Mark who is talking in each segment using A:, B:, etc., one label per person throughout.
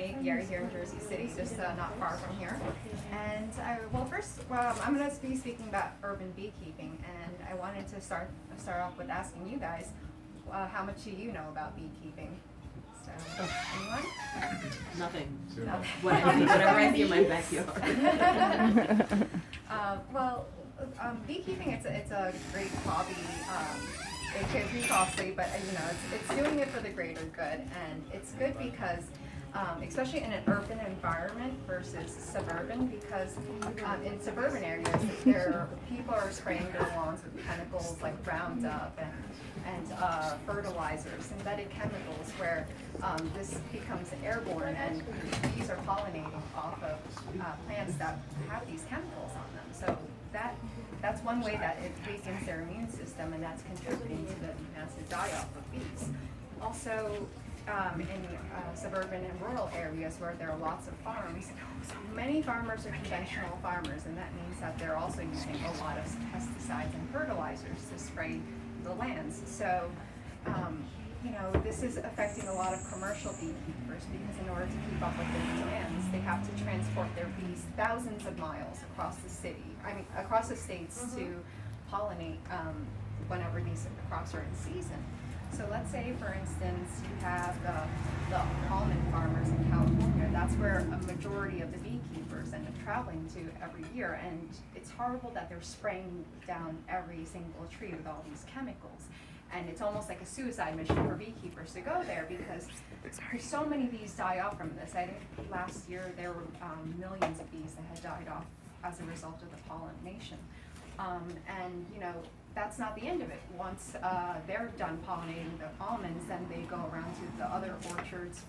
A: apiary here in Jersey City, just not far from here. And first, I'm going to be speaking about urban beekeeping, and I wanted to start off with asking you guys, how much do you know about beekeeping? So, anyone?
B: Nothing.
A: Nothing.
B: Whatever I see in my backyard.
A: Beekeeping, it's a great hobby. It could be costly, but it's doing it for the greater good, and it's good because, especially in an urban environment versus suburban, because in suburban areas, people are spraying their lawns with chemicals like Roundup and fertilizers, synthetic chemicals, where this becomes airborne, and bees are pollinating off of plants that have these chemicals on them. So that's one way that it weakens their immune system, and that's contributing to the massive die-off of bees. Also, in suburban and rural areas where there are lots of farms, many farmers are conventional farmers, and that means that they're also using a lot of pesticides and fertilizers to spray the lands. So, this is affecting a lot of commercial beekeepers, because in order to keep up with the demands, they have to transport their bees thousands of miles across the states to pollinate whenever these crops are in season. So let's say, for instance, you have the almond farmers in California. That's where a majority of the beekeepers end up traveling to every year, and it's horrible that they're spraying down every single tree with all these chemicals. And it's almost like a suicide mission for beekeepers to go there, because so many bees die off from this. I think last year there were millions of bees that had died off as a result of the pollination. That's not the end of it. Once they're done pollinating the almonds, then they go around to the other orchards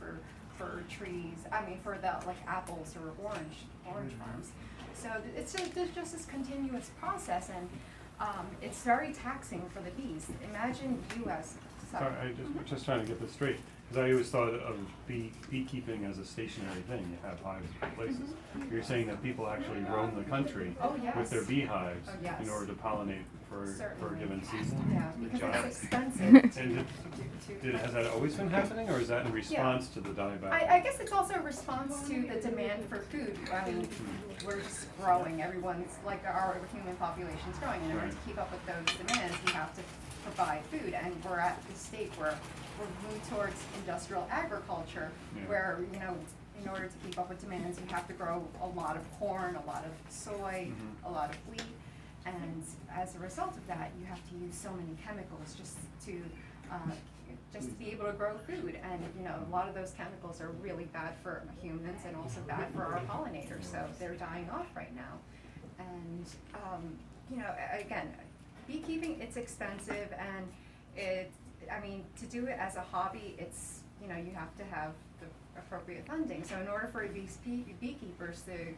A: for trees. For the apples or orange farms. So it's just this continuous process, and it's very taxing for the bees. Imagine you as
C: Sorry, just trying to get this straight, because I always thought of beekeeping as a stationary thing. You have hives in places. You're saying that people actually roam the country with their beehives in order to pollinate for a given season?
A: Yeah, because it's expensive.
C: And has that always been happening, or is that in response to the dieback?
A: I guess it's also a response to the demand for food. We're just growing. Everyone's, our human population's growing. In order to keep up with those demands, we have to provide food. And we're at the state where we're moving towards industrial agriculture, where, in order to keep up with demands, you have to grow a lot of corn, a lot of soy, a lot of wheat. And as a result of that, you have to use so many chemicals just to be able to grow food. And a lot of those chemicals are really bad for humans and also bad for our pollinators. So they're dying off right now. And again, beekeeping, it's expensive, and to do it as a hobby, it's you have to have the appropriate funding. So in order for these beekeepers to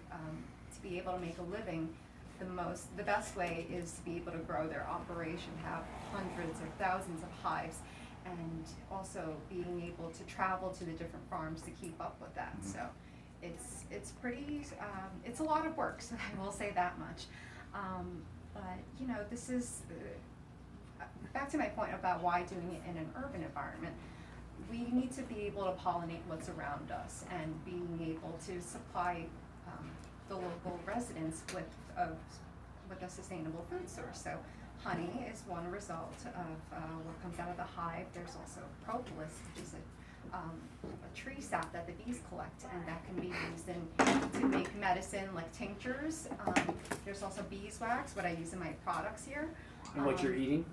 A: be able to make a living, the best way is to be able to grow their operation, have hundreds or thousands of hives, and also being able to travel to the different farms to keep up with that. So it's pretty, it's a lot of work, so I will say that much. But this is, back to my point about why doing it in an urban environment. We need to be able to pollinate what's around us, and being able to supply the local residents with a sustainable food source. So honey is one result of what comes out of the hive. There's also propolis, which is a tree sap that the bees collect, and that can be used to make medicine, like tinctures. There's also beeswax, what I use in my products here.
D: And what you're eating?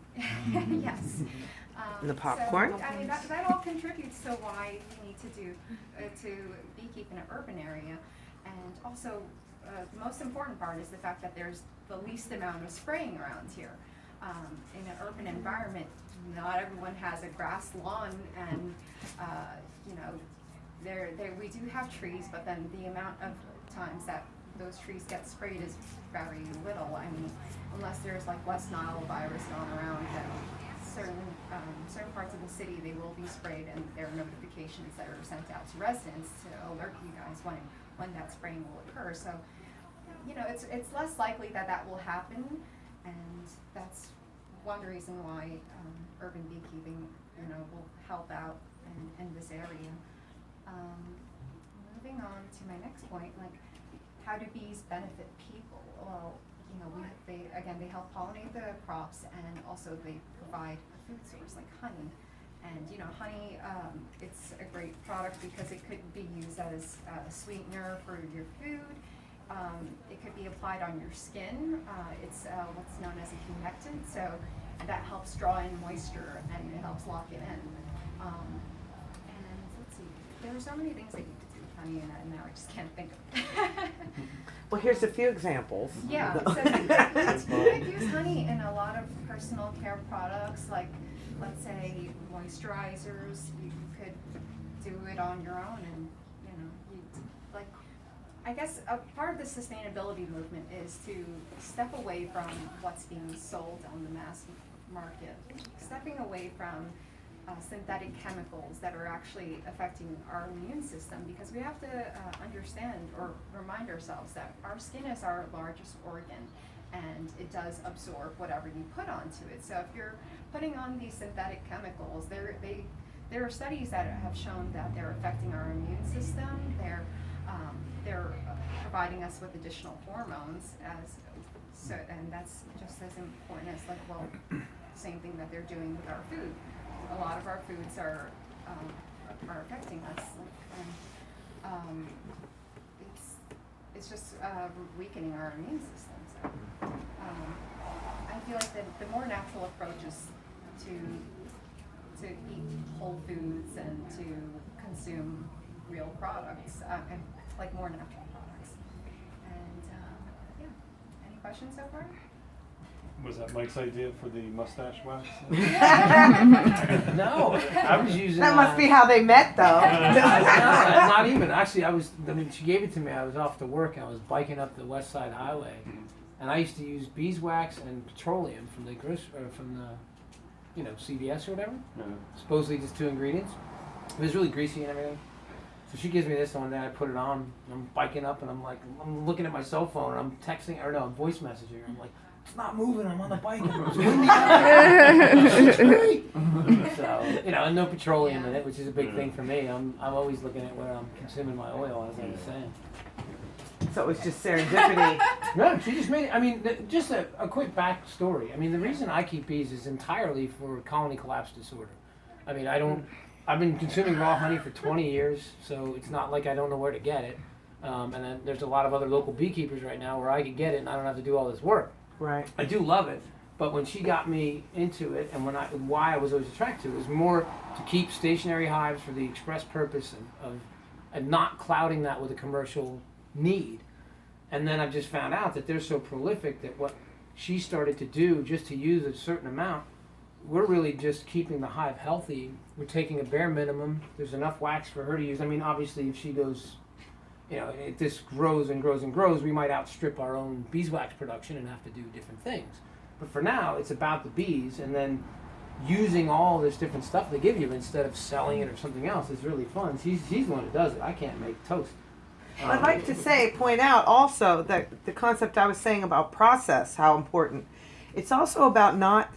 A: Yes.
B: And the popcorn?
A: So, that all contributes to why we need to beekeep in an urban area. And also, the most important part is the fact that there's the least amount of spraying around here. In an urban environment, not everyone has a grass lawn, and we do have trees, but then the amount of times that those trees get sprayed is very little. Unless there's West Nile virus going around, that certain parts of the city, they will be sprayed, and there are notifications that are sent out to residents to alert you guys when that spraying will occur. So, it's less likely that will happen, and that's one reason why urban beekeeping, will help out in this area. to my next point, like, how do bees benefit people? Well, you know, they help pollinate the crops, and also they provide a food source like honey. And you know, honey, it's a great product because it could be used as a sweetener for your food. It could be applied on your skin. It's what's known as a humectant, so and that helps draw in moisture and it helps lock it in. And let's see, there are so many things that you could do with honey, and now I just can't think of it.
D: Well, here's a few examples.
A: Yeah, so you could use honey in a lot of personal care products, like let's say moisturizers. You could do it on your own, and you know, like. I guess a part of the sustainability movement is to step away from what's being sold on the mass market, stepping away from synthetic chemicals that are actually affecting our immune system, because we have to understand or remind ourselves that our skin is our largest organ, and it does absorb whatever you put onto it. So if you're putting on these synthetic chemicals, there are studies that have shown that they're affecting our immune system. They're providing us with additional hormones, and that's just as important as the same thing that they're doing with our food. A lot of our foods are affecting us, and it's just weakening our immune system. So I feel like the more natural approach is to eat whole foods and to consume real products, and like more natural products. And yeah, any questions so far?
C: Was that Mike's idea for the mustache wax?
E: No, I was using.
D: That must be how they met, though.
E: Not even. Actually, when she gave it to me, I was off to work and I was biking up the West Side Highway, and I used to use beeswax and petroleum from the CVS or whatever.
C: No.
E: Supposedly just 2 ingredients. It was really greasy and everything. So she gives me this one, then I put it on. I'm biking up and I'm looking at my cell phone and I'm texting, or no, I'm voice messaging her. I'm like, it's not moving, I'm on the bike. It's windy. So, you know, and no petroleum in it, which is a big thing for me. I'm always looking at where I'm consuming my oil, as I was saying.
D: So it was just serendipity.
E: No, she just made it. I mean, just a quick back story. I mean, the reason I keep bees is entirely for colony collapse disorder. I mean, I've been consuming raw honey for 20 years, so it's not like I don't know where to get it. And then there's a lot of other local beekeepers right now where I could get it and I don't have to do all this work.
D: Right.
E: I do love it, but when she got me into it, and why I was always attracted to it, was more to keep stationary hives for the express purpose of not clouding that with a commercial need. And then I've just found out that they're so prolific that what she started to do, just to use a certain amount, we're really just keeping the hive healthy. We're taking a bare minimum. There's enough wax for her to use. I mean, obviously, if she goes, you know, if this grows and grows and grows, we might outstrip our own beeswax production and have to do different things. But for now, it's about the bees, and then using all this different stuff they give you instead of selling it or something else is really fun. She's the one who does it. I can't make toast.
D: I'd like to point out also that the concept I was saying about process, how important. It's also about not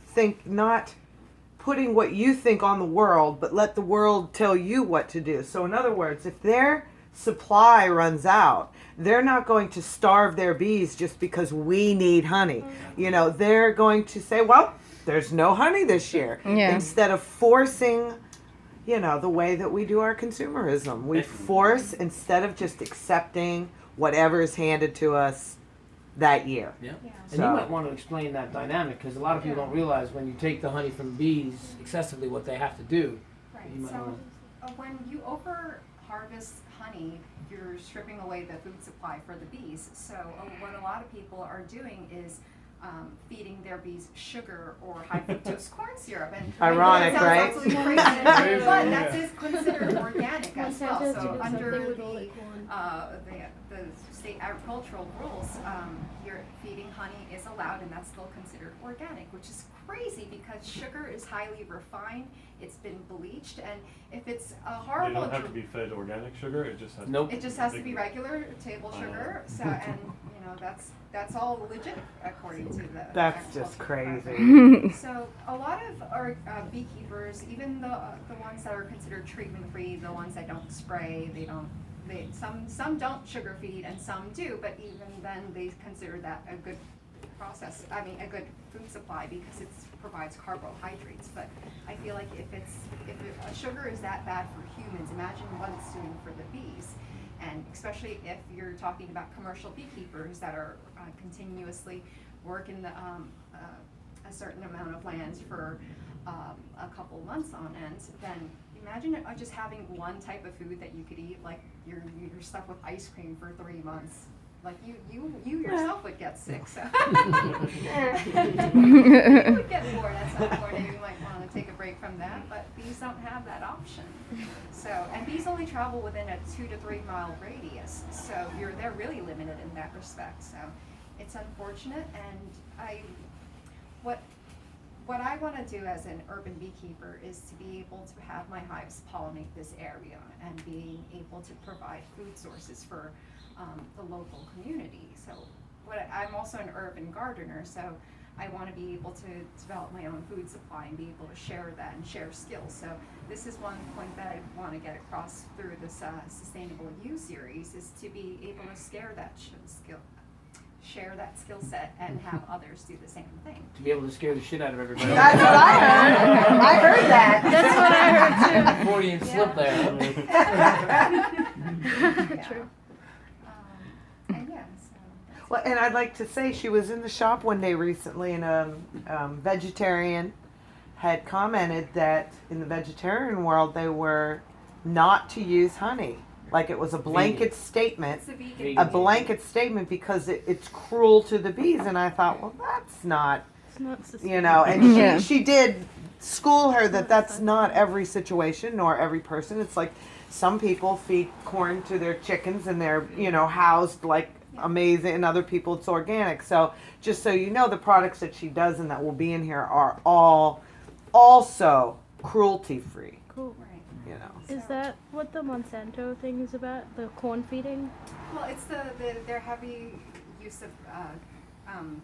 D: putting what you think on the world, but let the world tell you what to do. So in other words, if their supply runs out, they're not going to starve their bees just because we need honey. You know, they're going to say, well, there's no honey this year. Yeah. Instead of forcing, you know, the way that we do our consumerism. We force instead of just accepting whatever is handed to us that year.
E: Yeah. And you might want to explain that dynamic, because a lot of people don't realize when you take the honey from bees excessively what they have to do.
A: Right. So when you over harvest honey, you're stripping away the food supply for the bees. So what a lot of people are doing is feeding their bees sugar or high fructose corn syrup. And
D: ironic, right?
A: Absolutely crazy, but that is considered organic as well. So under the state agricultural rules, your feeding honey is allowed, and that's still considered organic, which is crazy because sugar is highly refined. It's been bleached, and if it's a horrible,
C: they don't have to be fed organic sugar. It just has.
E: Nope.
A: It just has to be regular table sugar. So and you know, that's all legit according to the.
D: That's just
A: agricultural
D: crazy.
A: department. So a lot of our beekeepers, even the ones that are considered treatment free, the ones that don't spray, some don't sugar feed and some do, but even then they consider that a good process, I mean a good food supply because it provides carbohydrates. But I feel like if sugar is that bad for humans, imagine what it's doing for the bees. And especially if you're talking about commercial beekeepers that are continuously working a certain amount of lands for a couple months on end, then imagine just having one type of food that you could eat, like you're stuck with ice cream for 3 months. Like you yourself would get sick, so you would get bored at some point, and you might want to take a break from that. But bees don't have that option. So, and bees only travel within a 2 to 3 mile radius, so they're really limited in that respect. So, it's unfortunate, and what I want to do as an urban beekeeper is to be able to have my hives pollinate this area and being able to provide food sources for the local community. So I'm also an urban gardener, so I want to be able to develop my own food supply and be able to share that and share skills. So this is one point that I want to get across through this Sustainable You series, is to be able to share that skill set and have others do the same thing.
E: To be able to scare the shit out of everybody.
D: That's what I heard. I heard that.
F: That's what I heard too.
E: Freudian slip there.
A: Yeah.
F: True.
A: And yeah, so that's
D: Well, and I'd like to say she was in the shop one day recently, and a vegetarian had commented that in the vegetarian world they were not to use honey. Like it was a blanket statement.
A: it's a vegan.
E: Vegan.
D: A blanket statement because it's cruel to the bees. And I thought, well, that's not,
F: It's not
D: you know, and
F: Yeah.
D: she did school her that that's not every situation nor every person. It's like some people feed corn to their chickens and they're, you know, housed like amazing, and other people it's organic. So just so you know, the products that she does and that will be in here are all also cruelty free,
F: Cool.
A: Right.
D: you know.
F: Is that what the Monsanto thing is about? The corn feeding?
A: Well, it's their heavy use of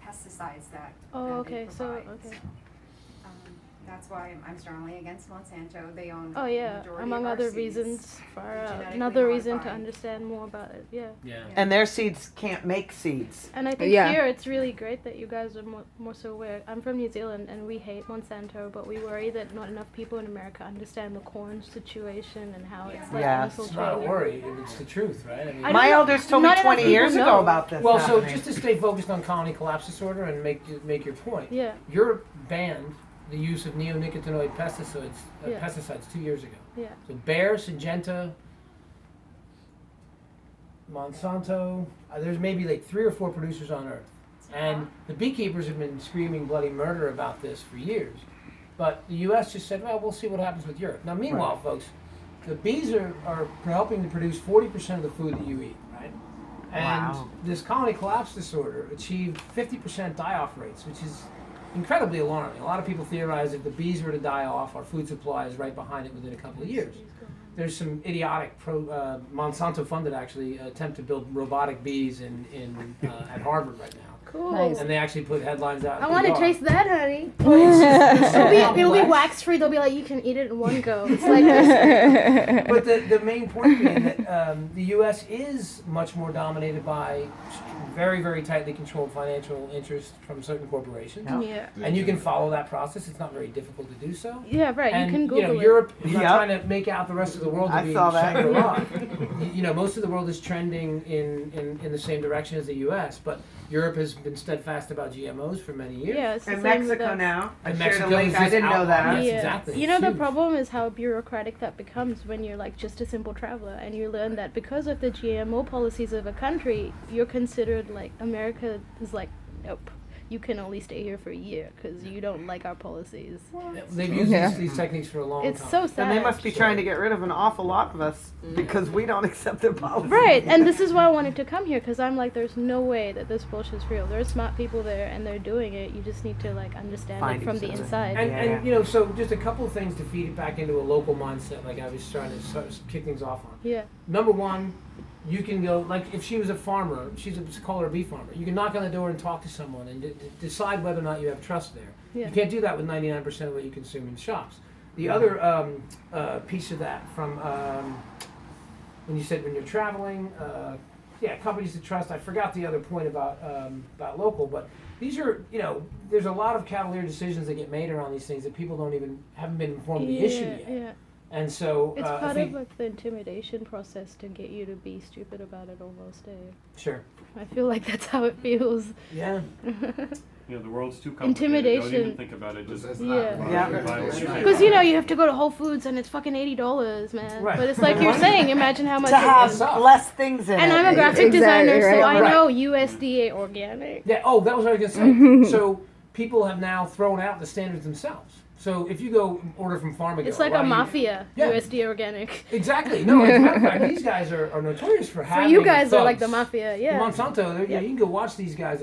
A: pesticides that.
F: Oh,
A: that
F: okay.
A: They
F: So
A: provide.
F: okay.
A: That's why I'm strongly against Monsanto. They own.
F: Oh yeah.
A: majority
F: Among
A: of our
F: other
A: seeds.
F: reasons, far
A: genetically
F: another reason to
A: modified.
F: understand more about it. Yeah.
E: Yeah.
D: And their seeds can't make seeds.
F: And I think
G: Yeah.
F: here it's really great that you guys are more so aware. I'm from New Zealand and we hate Monsanto, but we worry that not enough people in America understand the corn situation and how it's like
D: Yes.
E: It's not a
F: infiltrating.
E: worry, it's the truth, right? I mean,
F: I
D: My
F: don't know.
D: elders told me
F: Not enough
D: 20 years
F: people
D: ago
F: know.
D: about this.
E: well, so
D: happening.
E: just to stay focused on colony collapse disorder and make your point,
F: Yeah.
E: Europe banned the use of neonicotinoid
F: Yeah.
E: pesticides 2 years ago.
F: Yeah.
E: So Bayer, Syngenta, Monsanto, there's maybe like 3 or 4 producers on Earth. And the beekeepers have been screaming bloody murder about this for years. But the U.S. just said, well, we'll see what happens with Europe. Now, meanwhile, folks, the bees are helping to produce 40% of the food that you eat, right? And
D: Wow.
E: this colony collapse disorder achieved 50% die-off rates, which is incredibly alarming. A lot of people theorize if the bees were to die off, our food supply is right behind it within a couple of years. There's some idiotic Monsanto-funded actually attempt to build robotic bees at Harvard right now.
F: Cool.
G: Nice.
E: And they actually put headlines out.
F: I want to taste that, honey.
E: It'll
F: It'll be wax free. They'll be like, you can eat it in one go. It's like this.
E: But the main point being that the U.S. is much more dominated by very, very tightly controlled financial interests from certain corporations.
F: Yeah.
E: And you can follow that process. It's not very difficult to do so.
F: Yeah, right.
E: And,
F: you can Google it.
E: Europe is not
D: Yep.
E: trying to make out the rest of the world to
D: I
E: be
D: saw that.
E: Shangri-La. Most of the world is trending in the same direction as the U.S., but Europe has been steadfast about GMOs for many years.
F: Yeah, it's the
D: In
F: same with
D: Mexico
F: us.
D: now. I
E: And
D: shared a
E: Mexico
D: link.
E: is
D: I
E: just
D: didn't know that.
E: outlining. Yes,
F: Yeah.
E: exactly.
F: You know,
E: It's
F: the
E: huge.
F: problem is how bureaucratic that becomes when you're like just a simple traveler and you learn that because of the GMO policies of a country, you're considered like America is like, nope, you can only stay here for a year because you don't like our policies.
E: They've used
G: Yeah.
E: these techniques for a long
F: It's
E: time.
F: so sad.
D: And they must be trying to get rid of an awful lot of us because we don't accept their policies.
F: Right, and this is why I wanted to come here because I'm like, there's no way that this bullshit's real. There's smart people there and they're doing it. You just need to like understand
D: Find
F: it from
D: each
F: the
D: other.
F: inside.
E: And so just a couple of things to feed it back into a local mindset, like I was trying to kick things off on.
F: Yeah.
E: Number one, you can go, like if she was a farmer, call her a bee farmer, you can knock on the door and talk to someone and decide whether or not you have trust there.
F: Yeah.
E: You can't do that with 99% of what you consume in shops. The other piece of that from when you said when you're traveling, companies to trust. I forgot the other point about local, but these are, there's a lot of cavalier decisions that get made around these things that people haven't been informed of the issue yet.
F: Yeah.
E: And so
F: It's part of like the intimidation process to get you to be stupid about it almost.
E: Sure.
F: I feel like that's how it feels.
E: Yeah.
C: The world's too complicated. Don't even
F: Intimidation.
C: think about it. Just
D: Yeah.
F: Because you have to go to Whole Foods and it's fucking $80, man.
E: Right.
F: But it's like you're saying, imagine how much
D: To
F: it
D: have
F: is.
D: less things in
F: And
D: it.
F: I'm a graphic
G: Exactly,
F: designer, so
G: right.
F: I know USDA organic.
E: Yeah. Oh, that was what I was gonna say. So people have now thrown out the standards themselves. So if you go order from Farm-A-Go,
F: It's like a mafia,
E: Yeah.
F: USDA organic.
E: Exactly. No, as a matter of fact, these guys are notorious for
F: For
E: having
F: you guys are like the
E: thugs.
F: mafia, yeah.
E: Monsanto, you can go watch these guys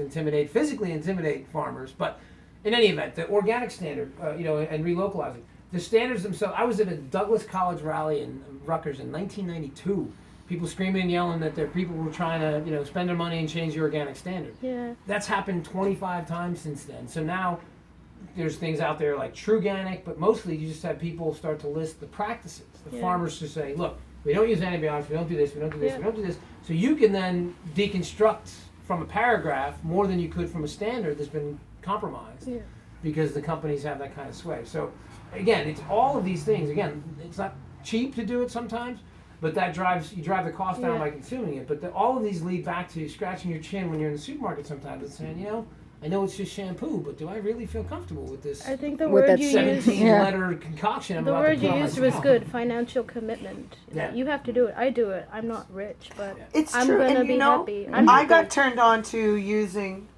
E: physically intimidate farmers. But in any event, the organic standard, and relocalizing, the standards themselves. I was at a Douglas College rally in Rutgers in 1992. People screaming and yelling that their people were trying to, spend their money and change the organic standard.
F: Yeah.
E: That's happened 25 times since then. So now there's things out there like Truganic, but mostly you just have people start to list the practices. The farmers to say, look, we don't use antibiotics, we don't do this, we don't do this, we don't do this. So you can then deconstruct from a paragraph more than you could from a standard that's been compromised because the companies have that kind of sway. So again, it's all of these things. Again, it's not cheap to do it sometimes, but you drive the cost down by consuming it. But all of these lead back to scratching your chin when you're in the supermarket sometimes and saying, I know it's just shampoo, but do I really feel comfortable with this?
F: I think the
G: With
F: word
G: that
F: you used,
E: 17-letter concoction I'm
F: the
E: about to
F: word
E: put
F: you
E: on
F: used was
E: myself.
F: good. Financial commitment.
E: Yeah.
F: You have to do it. I do it. I'm not rich, but
D: It's
F: I'm
D: true,
F: gonna
D: and
F: be
D: you know,
F: happy.
D: I got turned on to using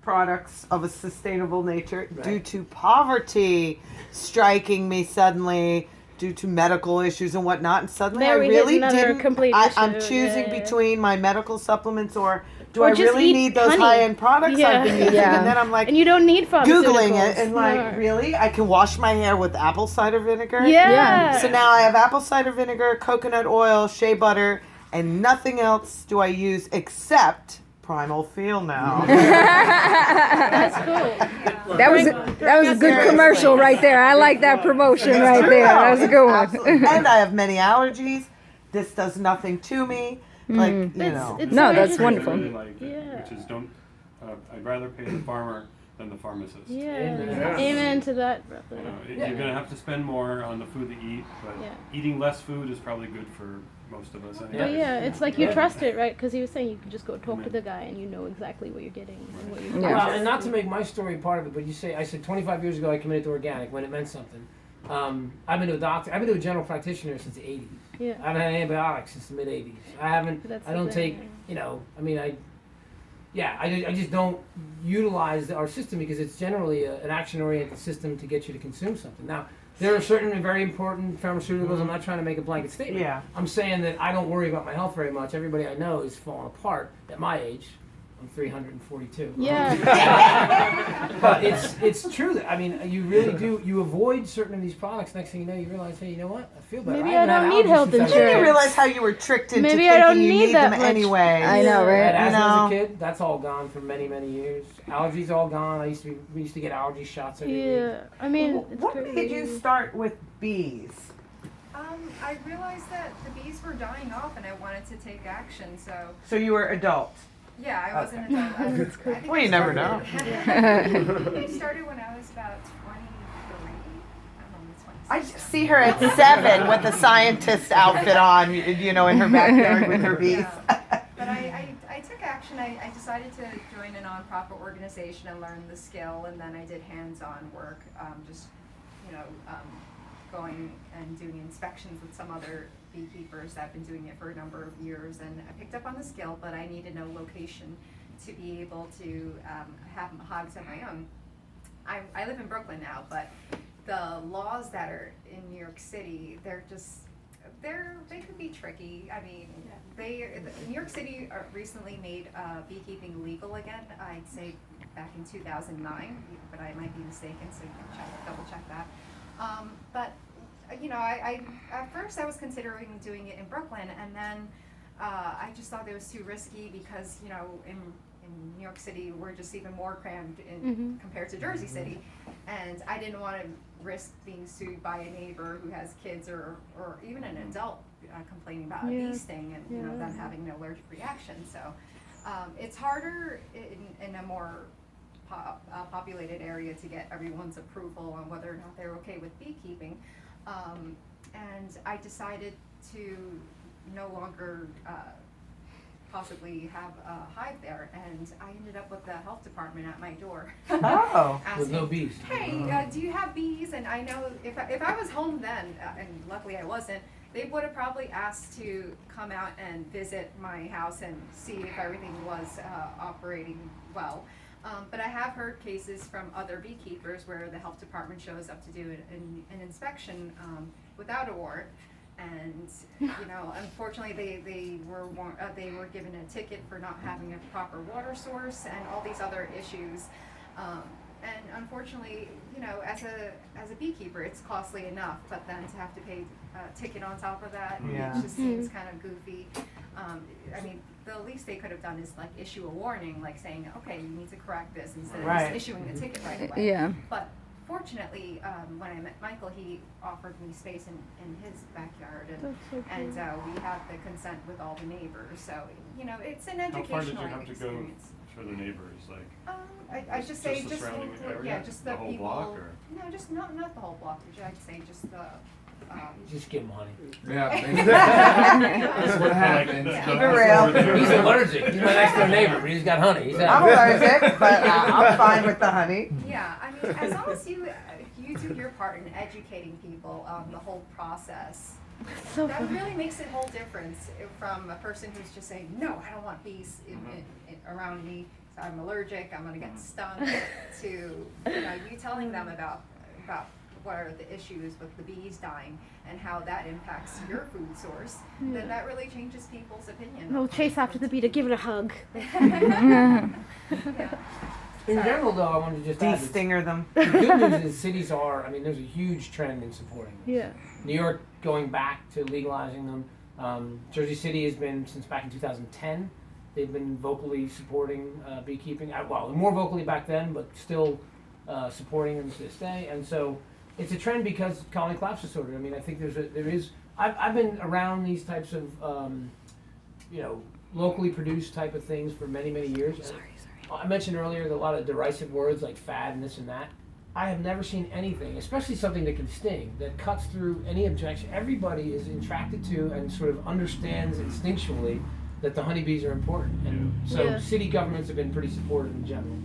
D: products of a sustainable nature due to poverty striking me suddenly, due to medical issues and whatnot, and suddenly
F: There
D: I
F: we hit
D: really
F: another
D: didn't.
F: complete
D: I'm
F: issue,
D: choosing
F: yeah.
D: between my medical supplements or do
F: Or
D: I
F: just
D: really
F: eat
D: need those
F: honey.
D: high-end products I've been using?
G: Yeah.
D: And then I'm like
F: And you don't need pharmaceuticals.
D: Googling it and like,
F: No.
D: really? I can wash my hair with apple cider vinegar?
F: Yeah.
D: So now I have apple cider vinegar, coconut oil, shea butter, and nothing else do I use except Primal Feel now.
F: That's cool.
G: That was a good commercial right there. I like that promotion right there. That was a good one.
D: Absolutely. And I have many allergies. This does nothing to me. Like, you know.
F: It's
G: No,
F: so
G: that's
F: interesting.
G: wonderful.
C: I really like it,
F: Yeah.
C: which is I'd rather pay the farmer than the pharmacist.
F: Yeah.
E: Amen.
F: Amen to that, brother.
C: You're gonna have to spend more on the food that you eat, but eating less food is probably good for most of us
F: But
C: anyway.
F: yeah, it's like you trust it, right? Because he was saying you can just go talk to the guy and you know exactly what you're getting and what you're
G: Yeah.
F: getting.
E: Well, and not to make my story part of it, but I said 25 years ago I committed to organic when it meant something. I've been to a doctor, I've been to a general practitioner since the 80s.
F: Yeah.
E: I haven't had antibiotics since the mid 80s.
F: That's
E: I don't
F: the
E: take,
F: thing,
E: I just don't utilize our system because it's generally an action-oriented system to get you to consume something. Now, there are certain very important pharmaceuticals. I'm not trying to make a blanket statement.
D: Yeah.
E: I'm saying that I don't worry about my health very much. Everybody I know is falling apart at my age. I'm 342.
F: Yeah.
E: But it's true that you really do. You avoid certain of these products. Next thing you know, you realize, hey, you know what? I feel better.
F: Maybe
E: haven't
F: I don't
E: had
F: need
E: allergies
F: health
E: since I was a
D: I
F: insurance.
E: kid.
D: didn't realize how you were tricked into
F: Maybe I don't
D: thinking you
F: need
D: need
F: that
D: them
F: much.
D: anyway.
G: I know,
E: I had
G: right?
E: asthma
D: know.
E: as a kid. That's all gone for many, many years. Allergies all gone. We used to get allergy shots every week.
F: Yeah. I mean, it's
D: What
F: crazy.
D: made you start with bees?
A: I realized that the bees were dying off and I wanted to take action, so
D: So you were adult.
A: yeah, I was an adult. I think
D: Well,
A: I
D: you never know.
A: I started when I was about 23. I'm only 26.
D: I see her at 7 with the scientist outfit on, in her backyard with her bees.
A: Yeah. But I took action. I decided to join a nonprofit organization and learn the skill, and then I did hands-on work, going and doing inspections with some other beekeepers that have been doing it for a number of years, and I picked up on the skill, but I needed a location to be able to have hives of my own. I live in Brooklyn now, but the laws that are in New York City, they could be tricky. I mean, New York City recently made beekeeping legal again. I'd say back in 2009, but I might be mistaken, so you can double check that. But I at first I was considering doing it in Brooklyn, and then I just thought it was too risky because, you know, in New York City, we're just even more crammed compared to Jersey City. And I didn't want to risk being sued by a neighbor who has kids or even an adult complaining about a bee sting and, you know, them having an allergic reaction. So it's harder in a more populated area to get everyone's approval on whether or not they're okay with beekeeping. And I decided to no longer possibly have a hive there, and I ended up with the health department at my door.
D: Oh.
A: asking,
E: With no bees.
A: Hey, do you have bees? And I know if I was home then, and luckily I wasn't, they would have probably asked to come out and visit my house and see if everything was operating well. But I have heard cases from other beekeepers where the health department shows up to do an inspection without a warrant. And, you know, unfortunately, they were given a ticket for not having a proper water source and all these other issues. And unfortunately, you know, as a beekeeper, it's costly enough, but then to have to pay a ticket on top of that, it just seems kind of goofy. I mean, the least they could have done is like issue a warning, like saying, okay, you need to correct this instead of just issuing a ticket right away.
G: Yeah.
A: But fortunately, when I met Michael, he offered me space in his backyard, and we had the consent with all the neighbors. So, you know, it's an
C: How far did you
A: educational
C: have to go
A: experience.
C: for the neighbors? Like,
A: I just say
C: the surrounding area?
A: yeah, just the
C: The whole
A: people.
C: block, or?
A: No, just not the whole block. I'd say just the.
E: Just give him honey.
H: Yeah, that's what happened.
A: Yeah.
D: Keep it real.
E: He's allergic. He's my next door neighbor, but he's got honey. He's
D: I'm allergic, but I'm fine with the honey.
A: Yeah, I mean, as long as you do your part in educating people on the whole process,
F: So
A: that
F: funny.
A: really makes a whole difference from a person who's just saying, no, I don't want bees around me, so I'm allergic, I'm gonna get stung, to, you know, you telling them about what are the issues with the bees dying and how that impacts your food source, then that really changes people's opinion.
F: No, chase after the bee to give it a hug.
A: Yeah.
E: In
A: Sorry.
E: general, though, I wanted to just add that
D: De-stinger them.
E: the good news is cities are, I mean, there's a huge trend in supporting them.
F: Yeah.
E: New York going back to legalizing them. Jersey City has been, since back in 2010, they've been vocally supporting beekeeping. Well, more vocally back then, but still supporting them to this day. And so it's a trend because colony collapse disorder. I mean, I think there is. I've been around these types of, you know, locally produced type of things for many, many years. I mentioned earlier that a lot of derisive words like fad and this and that. I have never seen anything, especially something that can sting, that cuts through any objection. Everybody is attracted to and sort of understands instinctually that the honeybees are important. And so city governments have been pretty supportive in general.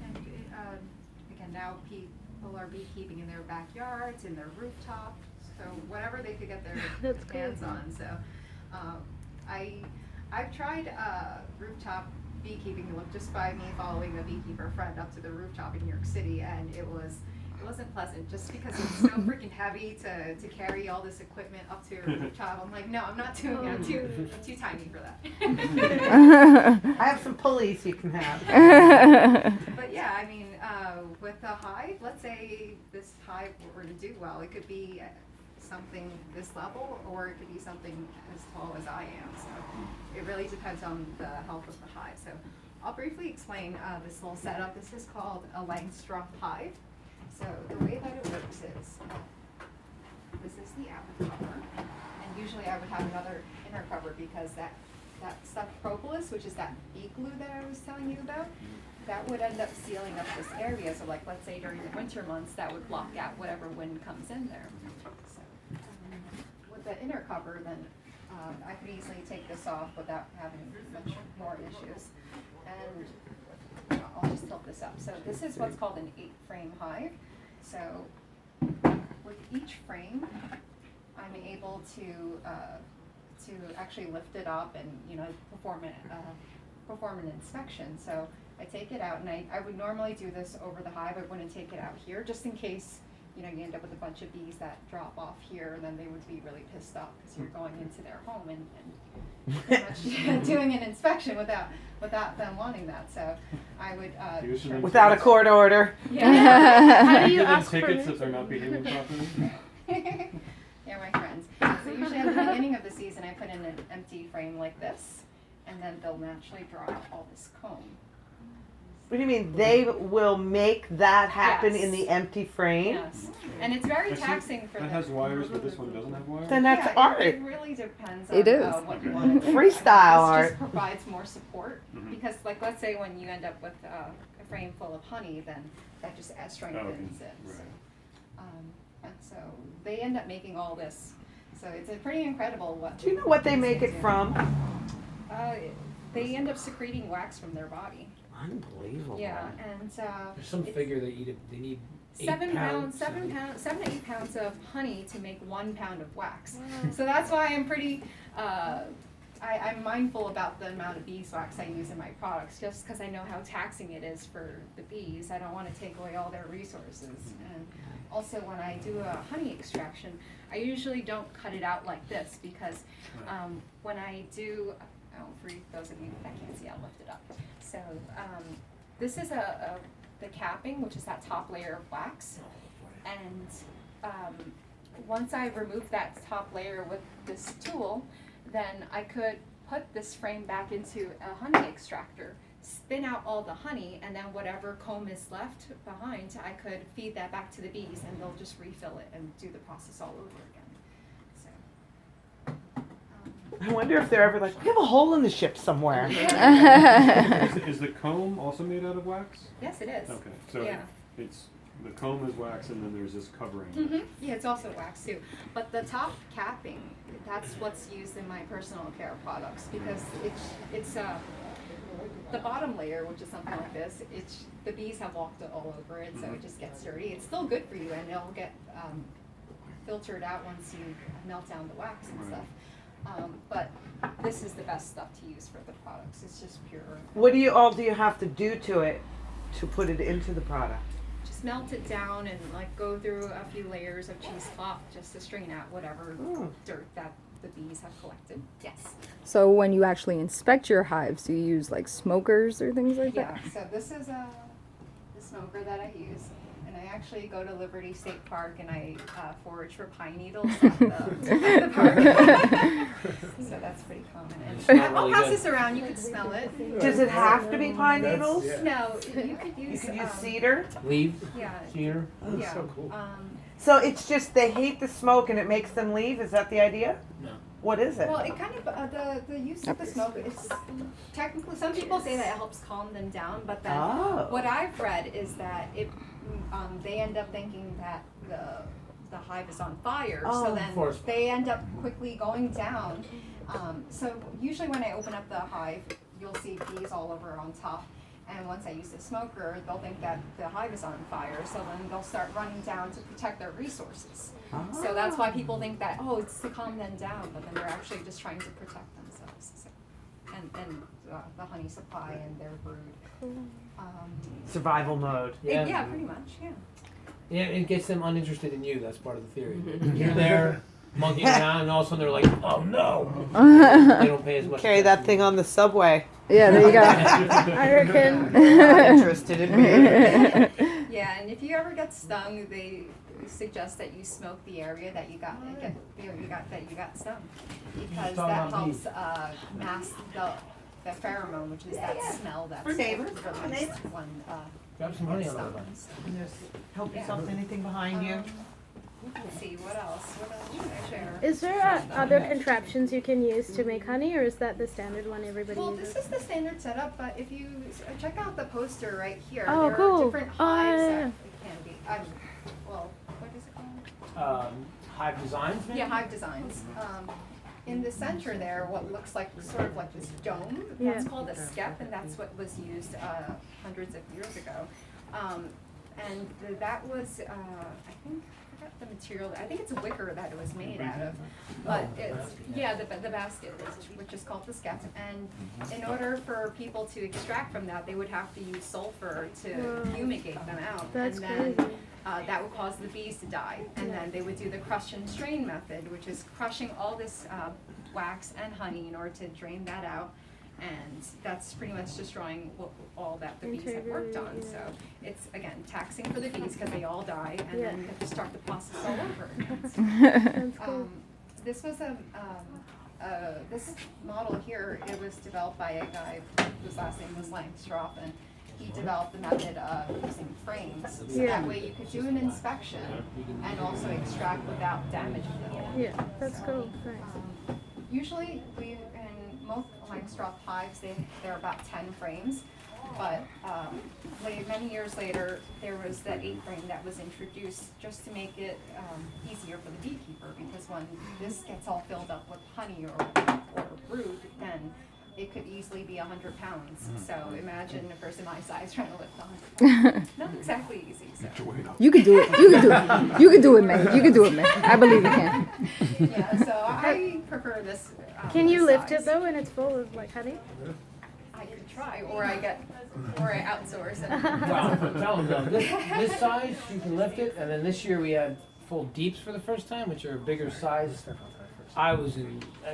A: And again, now people are beekeeping in their backyards, in their rooftops, so whatever they could get their hands on. So I've tried rooftop beekeeping just by me following a beekeeper friend up to the rooftop in New York City, and it wasn't pleasant just because it's so freaking heavy to carry all this equipment up to a rooftop. I'm like, no, I'm not doing it. I'm too tiny for that.
D: I have some pulleys you can have.
A: But yeah, I mean, with the hive, let's say this hive were to do well, it could be something this level, or it could be something as tall as I am. So it really depends on the health of the hive. So I'll briefly explain this little setup. This is called a Langstroth hive. So the way that it works is, this is the outer cover, and usually I would have another inner cover because that stuffed propolis, which is that bee glue that I was telling you about, that would end up sealing up this area. So like, let's say during the winter months, that would block out whatever wind comes in there. So with the inner cover, then I could easily take this off without having much more issues. And I'll just tilt this up. So this is what's called an 8-frame hive. So with each frame, I'm able to actually lift it up and, you know, perform an inspection. So I take it out, and I would normally do this over the hive. I wouldn't take it out here just in case, you know, you end up with a bunch of bees that drop off here, and then they would be really pissed off because you're going into their home and pretty much doing an inspection without them wanting that. So I would
D: Without a court order.
F: How do you
C: Give them
F: ask for
C: tickets
F: it?
C: if they're not behaving properly?
A: They're my friends. So So usually at the beginning of the season, I put in an empty frame like this, and then they'll naturally draw out all this comb.
D: What do you mean? They will make that happen
A: Yes.
D: in the empty frame?
A: Yes, and it's very
C: I see
A: taxing for
C: That
A: them.
C: has wires, but this one doesn't have wires?
D: Then that's
A: Yeah,
D: art.
A: It really depends on
G: It is.
A: what you
C: Okay.
A: want to do.
D: Freestyle
A: This
D: art.
A: just provides more support
C: Mhm.
A: because, like, let's say when you end up with a frame full of honey, then that just strengthens it.
C: Right.
A: So, and so they end up making all this. So it's a pretty incredible what.
D: Do you know what they make it
A: do.
D: from?
A: They end up secreting wax from their body.
D: Unbelievable.
A: Yeah, and
E: There's some
A: it's
E: figure that they need
A: 7
E: pounds,
A: 7 to 8 pounds of honey to make 1 pound of wax. So that's why I'm pretty, I'm mindful about the amount of beeswax I use in my products, just because I know how taxing it is for the bees. I don't want to take away all their resources. And also when I do a honey extraction, I usually don't cut it out like this because when I do, for those of you that can't see, I'll lift it up. So this is the capping, which is that top layer of wax. And once I remove that top layer with this tool, then I could put this frame back into a honey extractor, spin out all the honey, and then whatever comb is left behind, I could feed that back to the bees and they'll just refill it and do the process all over again. So,
D: I wonder if they're ever like, we have a hole in the ship somewhere.
C: Is the comb also made out of wax?
A: yes, it is.
C: Okay, so
A: Yeah.
C: it's, the comb is wax and then there's this covering.
A: Yeah, it's also wax too. But the top capping, that's what's used in my personal care products because it's the bottom layer, which is something like this. The bees have walked all over it, so it just gets dirty. It's still good for you, and it'll get filtered out once you melt down the wax and
C: Right.
A: stuff. But this is the best stuff to use for the products. It's just pure.
D: What do you have to do to it to put it into the product?
A: Just melt it down and like go through a few layers of cheesecloth just to strain out whatever dirt that the bees have collected. Yes.
G: So when you actually inspect your hives, do you use like smokers or things like
A: Yeah.
G: that?
A: So this is the smoker that I use, and I actually go to Liberty State Park and I forage for pine needles at the park. So that's pretty common. And
E: Smell
A: I'll
E: really
A: pass
E: good.
A: this around. You can smell it.
D: Does it have to be pine needles?
A: No, you could
D: You
A: use.
D: could use cedar.
E: Leaves,
A: Yeah.
E: cedar.
A: Yeah.
H: so cool.
D: So it's just they hate the smoke and it makes them leave? Is that the idea?
E: No.
D: What is it?
A: Well, it kind of the use of the smoke. It's technically some people say that it helps calm them down, but then what I've read is that they end up thinking that the hive is on fire, so then
E: Forest fire.
A: they end up quickly going down. So usually when I open up the hive, you'll see bees all over on top. And once I use the smoker, they'll think that the hive is on fire, so then they'll start running down to protect their resources. So that's why people think that, it's to calm them down, but then they're actually just trying to protect themselves. So, and the honey supply and their brood.
D: Survival mode.
A: Yeah, pretty much, yeah.
E: Yeah, it gets them uninterested in you. That's part of the theory. You're there monkeying around, and all of a sudden they're like, "Oh no!" They don't pay as much.
D: Carry that
E: attention.
D: thing on the subway.
G: Yeah, there you go.
F: I reckon.
D: Not interested in me.
A: Yeah, and if you ever get stung, they suggest that you smoke the area that you got stung, because
E: talking
A: that
E: about
A: helps mask the pheromone, which is that smell that's
D: For neighbors.
A: released when
E: Grab some honey on
A: stung.
D: And help yourself. Anything behind you?
A: Let's see, what else? What else should I share?
F: Is there other contraptions you can use to make honey, or is that the standard one everybody
A: Well,
F: uses?
A: this is the standard setup, but if you check out the poster right here,
F: Oh,
A: there
F: cool.
A: are different hives
F: yeah.
A: that it can be. What is it called?
E: Hive designs. Maybe?
A: Yeah, hive designs. In the center there, what looks like sort of like this dome, that's
F: Yeah.
A: called a skep, and that's what was used hundreds of years ago. And that was, I think, I forgot the material. I think it's a wicker that it was made out of. But it's, the basket, which is called the skep. And in order for people to extract from that, they would have to use sulfur to fumigate them out.
F: That's
A: and then,
F: crazy.
A: that would cause the bees to die. And then they would do the crush and strain method, which is crushing all this wax and honey in order to drain that out. And that's pretty much destroying all that the bees have worked on.
F: Integrity,
A: So it's, again, taxing for the bees because they all die, and then you have to start the process all over again.
F: That's cool.
A: This was this model here, it was developed by a guy whose last name was Langstroth, and he developed the method of using frames. So that way you could do an inspection and also extract without damaging the
F: Yeah, that's cool. Nice.
A: Usually, in most Langstroth hives, they're about 10 frames, but many years later, there was the 8 frame that was introduced just to make it easier for the beekeeper, because when this gets all filled up with honey or brood, then it could easily be 100 pounds. So imagine a person my size trying to lift 100 pounds. Not exactly easy. So.
G: You can do it. You can do it. You can do it, man. You can do it, man. I believe you can.
A: Yeah, so I prefer this.
F: Can you
A: this
F: lift
A: size.
F: it though when it's full of like honey?
A: I could try, or I outsource it.
E: Well, tell them though, this size, you can lift it, and then this year we had full deeps for the first time, which are a bigger size. I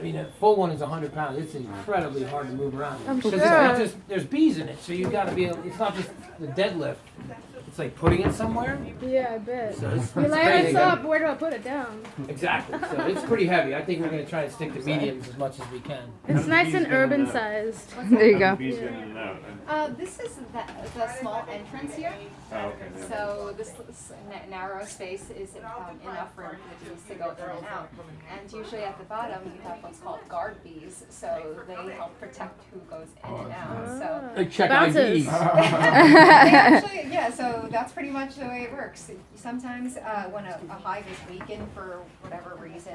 E: mean, a full one is 100 pounds. It's incredibly hard to move around.
F: I'm
E: Because
F: sure.
E: there's bees in it, so you've got to be able, it's not just the deadlift. It's like putting it somewhere.
F: Yeah, I bet.
E: So it's
F: You're like,
E: crazy.
F: it's up. Where do I put it down?
E: Exactly. So it's pretty heavy. I think we're going to try and stick to mediums as much as we can.
F: It's nice and urban sized.
G: There you
C: How
G: go.
C: do bees get in and out?
A: This is the small entrance here.
C: Oh, okay. Yeah.
A: So this narrow space is enough for the bees to go in and out. And usually at the bottom you have what's called guard bees, so they help protect who goes in and out. So
E: Like check
F: Bouncers.
E: IDs.
A: they actually, yeah, so that's pretty much the way it works. Sometimes when a hive is weakened for whatever reason,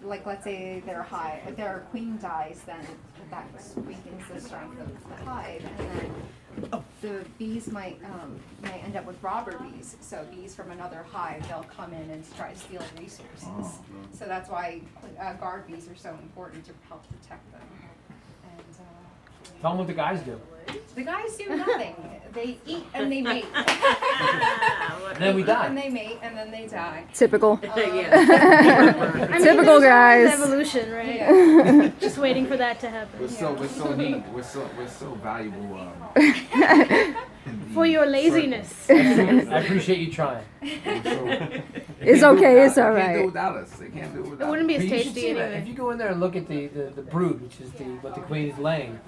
A: like let's say their queen dies, then that weakens the strength of the hive, and then the bees might end up with robber bees. So bees from another hive, they'll come in and try to steal resources. So that's why guard bees are so important to help protect them. And
E: Tell them what the guys do.
A: the guys do nothing. They eat and they mate.
E: And then we
A: And
E: die.
A: they mate and then they die.
G: Typical.
F: I mean,
G: Typical
F: there's always
G: guys.
F: Evolution, right?
A: Yeah.
F: Just waiting for that to happen.
H: We're so neat. We're so valuable.
F: For your laziness.
E: I appreciate you trying.
G: It's okay. It's all
H: They can't do it
G: right.
H: without us. They can't do it
F: It
H: without
F: wouldn't be
H: us.
F: as
E: But you should
F: tasty
E: see that.
F: anyway.
E: If you go in there and look at the brood, which is what the queen is laying,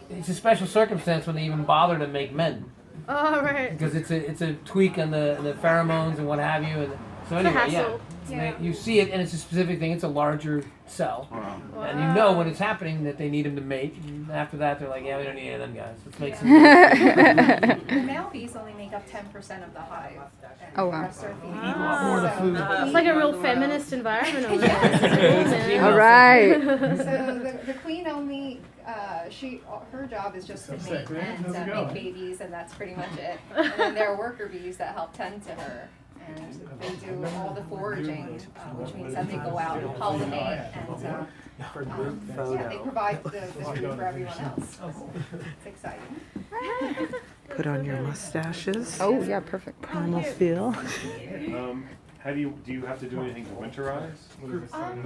E: it's a special circumstance when they even bother to make men,
F: All right.
E: because it's a tweak on the pheromones and what have you. And so anyway, yeah.
F: hassle.
A: Yeah.
E: You see it, and it's a specific thing. It's a larger cell,
H: Wow.
E: and you know when it's happening that they need them to mate. And after that, they're like, yeah, we don't need any of them guys. Let's make some.
A: The male bees only make up 10% of the hive. And
G: Oh,
A: the
G: wow.
A: rest are female.
E: Eat a lot more of the food.
F: It's like a real feminist environment over there. This is cool, man.
G: All right.
A: So the queen only, her job is just to mate and make babies, and that's pretty much it. And then there are worker bees that help tend to her. And they do all the foraging, which means that they go out and pollinate, and yeah, they provide the food for everyone else. It's exciting.
D: Put on your mustaches.
G: Oh, yeah, perfect.
D: Primal Feel.
C: Do you have to do anything to winterize?